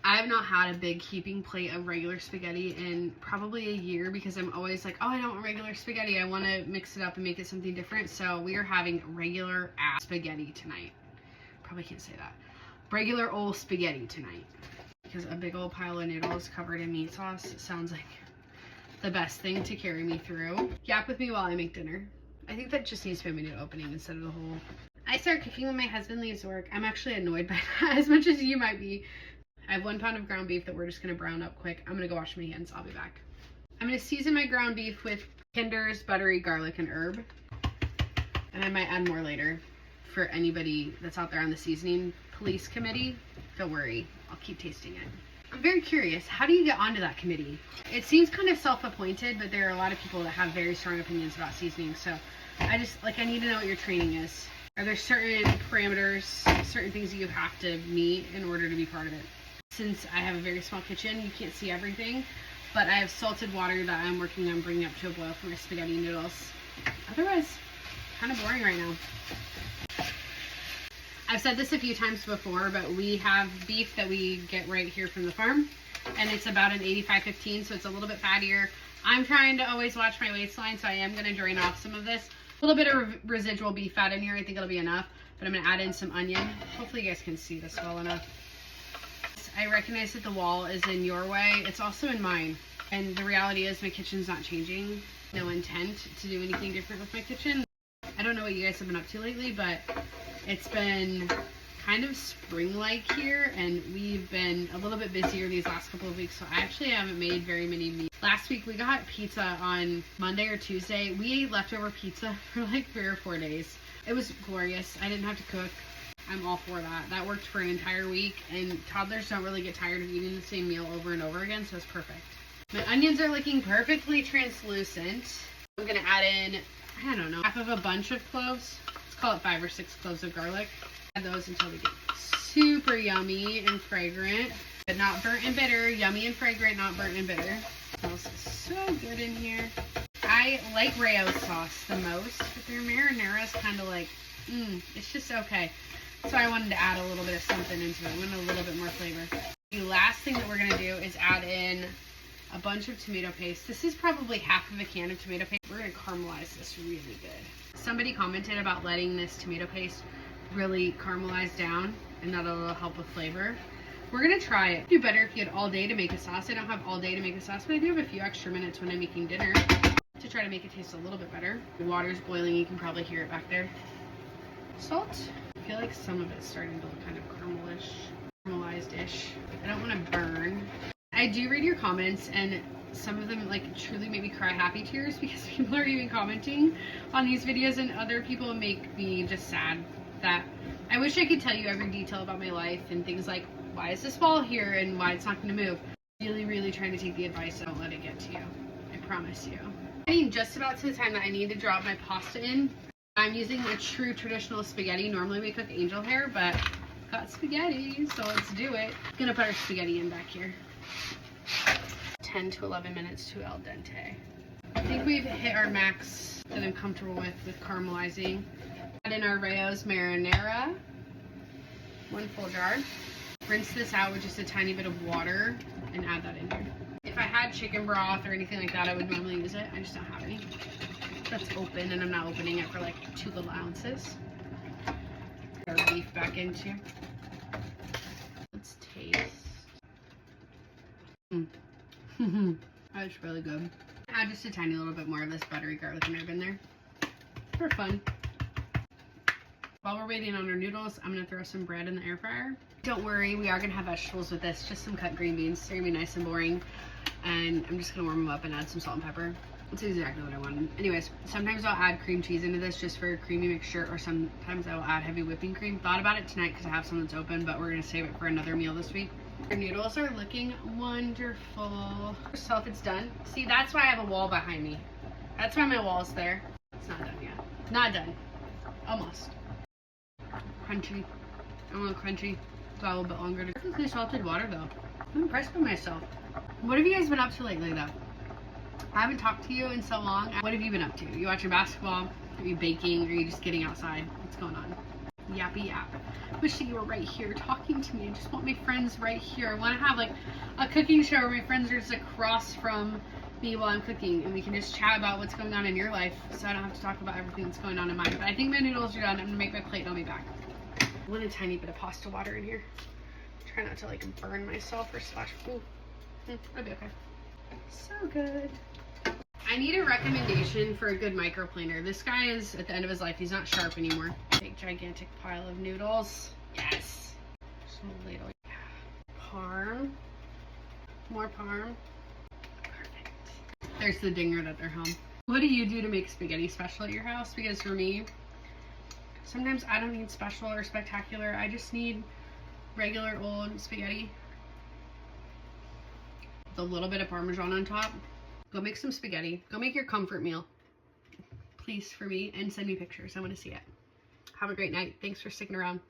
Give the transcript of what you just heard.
I have not had a big heaping plate of regular spaghetti in probably a year because I'm always like, oh, I don't want regular spaghetti. I want to mix it up and make it something different. So we are having regular ass spaghetti tonight. Probably can't say that. Regular old spaghetti tonight. Because a big old pile of noodles covered in meat sauce sounds like the best thing to carry me through. Yap with me while I make dinner. I think that just needs to be a minute opening instead of the whole. I start cooking when my husband leaves work. I'm actually annoyed by that as much as you might be. I have 1 pound of ground beef that we're just gonna brown up quick. I'm gonna go wash my hands. I'll be back. I'm gonna season my ground beef with Kinder's buttery garlic and herb. And I might add more later. For anybody that's out there on the seasoning police committee, don't worry. I'll keep tasting it. I'm very curious. How do you get onto that committee? It seems kind of self-appointed, but there are a lot of people that have very strong opinions about seasoning. So I need to know what your training is. Are there certain parameters, certain things that you have to meet in order to be part of it? Since I have a very small kitchen, you can't see everything, but I have salted water that I'm working on bringing up to a boil for my spaghetti noodles. Otherwise, kind of boring right now. I've said this a few times before, but we have beef that we get right here from the farm, and it's about an 85-15, so it's a little bit fattier. I'm trying to always watch my waistline, so I am going to drain off some of this. A little bit of residual beef fat in here. I think it'll be enough, but I'm going to add in some onion. Hopefully you guys can see this well enough. I recognize that the wall is in your way. It's also in mine. And the reality is my kitchen's not changing. No intent to do anything different with my kitchen. I don't know what you guys have been up to lately, but it's been kind of spring-like here, and we've been a little bit busier these last couple of weeks, so I actually haven't made very many meals. Last week we got pizza on Monday or Tuesday. We ate leftover pizza for like 3 or 4 days. It was glorious. I didn't have to cook. I'm all for that. That worked for an entire week, and toddlers don't really get tired of eating the same meal over and over again, so it's perfect. My onions are looking perfectly translucent. I'm gonna add in, I don't know, half of a bunch of cloves. Let's call it 5 or 6 cloves of garlic. Add those until they get super yummy and fragrant, but not burnt and bitter. Yummy and fragrant, not burnt and bitter. It smells so good in here. I like Rayo sauce the most, but their marinara is kind of like, it's just okay. So I wanted to add a little bit of something into it. I wanted a little bit more flavor. The last thing that we're going to do is add in a bunch of tomato paste. This is probably half of a can of tomato paste. We're going to caramelize this really good. Somebody commented about letting this tomato paste really caramelize down, and that'll help with flavor. We're going to try it. It'd be better if you had all day to make a sauce. I don't have all day to make a sauce, but I do have a few extra minutes when I'm making dinner to try to make it taste a little bit better. The water's boiling. You can probably hear it back there. Salt. I feel like some of it's starting to look kind of caramelized-ish. I don't want to burn. I do read your comments, and some of them like truly make me cry happy tears because people are even commenting on these videos, and other people make me just sad that I wish I could tell you every detail about my life and things like why is this ball here and why it's not going to move. Really trying to take the advice. Don't let it get to you. I promise you. I mean, just about to the time that I need to drop my pasta in. I'm using a true traditional spaghetti. Normally we cook angel hair, but got spaghetti, so let's do it. I'm gonna put our spaghetti in back here. 10 to 11 minutes to al dente. I think we've hit our max that I'm comfortable with caramelizing. Add in our Rayo's marinara. 1 full jar. Rinse this out with just a tiny bit of water and add that in here. If I had chicken broth or anything like that, I would normally use it. I just don't have any. That's open, and I'm not opening it for like 2 little ounces. Our beef back into. Let's taste. That's really good. Add just a tiny little bit more of this buttery garlic and herb in there for fun. While we're waiting on our noodles, I'm gonna throw some bread in the air fryer. Don't worry, we are gonna have vegetables with this, just some cut green beans. They're gonna be nice and boring, and I'm just gonna warm them up and add some salt and pepper. That's exactly what I wanted. Anyways, sometimes I'll add cream cheese into this just for a creamy mixture, or sometimes I will add heavy whipping cream. Thought about it tonight because I have some that's open, but we're gonna save it for another meal this week. Our noodles are looking wonderful. So if it's done, see, that's why I have a wall behind me. That's why my wall's there. It's not done yet. Not done. Almost. Crunchy. I'm a little crunchy. Got a little bit longer. Perfectly salted water though. I'm impressed with myself. What have you guys been up to lately though? I haven't talked to you in so long. What have you been up to? You watching basketball? Are you baking? Are you just getting outside? What's going on? yappy yap. Wish that you were right here talking to me. I just want my friends right here. I want to have like a cooking show where my friends are just across from me while I'm cooking, and we can just chat about what's going on in your life, so I don't have to talk about everything that's going on in mine. But I think my noodles are done. I'm gonna make my plate and I'll be back. I want a tiny bit of pasta water in here. Try not to like burn myself or splash. Ooh, that'll be okay. So good. I need a recommendation for a good microplaner. This guy is at the end of his life. He's not sharp anymore. Big gigantic pile of noodles. Yes. Just a little. Yeah. Parm. More parm. Perfect. There's the dinger that they're home. What do you do to make spaghetti special at your house? Because for me, sometimes I don't need special or spectacular. I just need regular old spaghetti with a little bit of Parmesan on top. Go make some spaghetti. Go make your comfort meal, please, for me, and send me pictures. I want to see it. Have a great night. Thanks for sticking around.